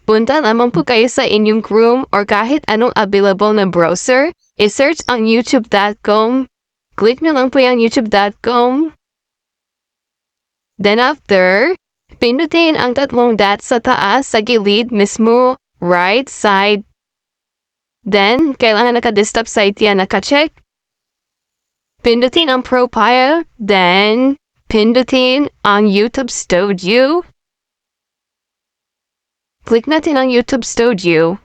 punta naman po kayo sa inyong Chrome or kahit anong available na browser. I-search ang youtube.com. Click nyo lang po yung youtube.com. Then after, pindutin ang tatlong dots sa taas sa gilid mismo, right side. Then, kailangan naka-desktop site yan, naka-check. Pindutin ang profile, then pindutin ang YouTube Studio. Click natin ang YouTube Studio.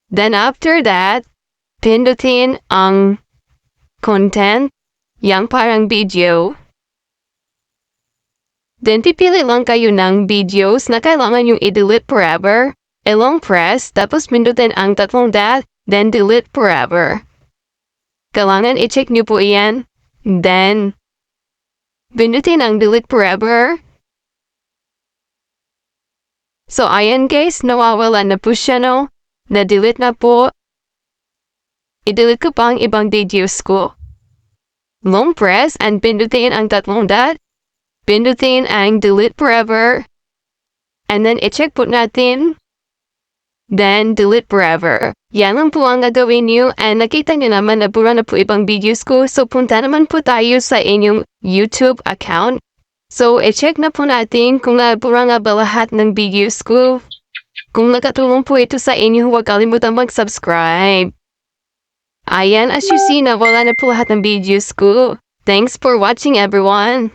Then after that, pindutin ang content, yang parang video. Then pipili lang kayo ng videos na kailangan yung i-delete forever. I-long press, tapos pindutin ang tatlong dot, then delete forever. Kailangan i-check nyo po iyan. Then, pindutin ang delete forever. So, ayan guys, nawawala na po siya, no? Na-delete na po. I-delete ko pa ang ibang videos ko. Long press and pindutin ang tatlong dot. Pindutin ang delete forever. And then, i-check po natin. Then, delete forever. Yan lang po ang gagawin nyo. And nakita nyo naman na bura na po ibang videos ko. So, punta naman po tayo sa inyong YouTube account. So, i-check na po natin kung nabura nga ba lahat ng videos ko. Kung nakatulong po ito sa inyo, huwag kalimutan mag-subscribe. Ayan, as you see, nawala na po lahat ng videos ko. Thanks for watching, everyone.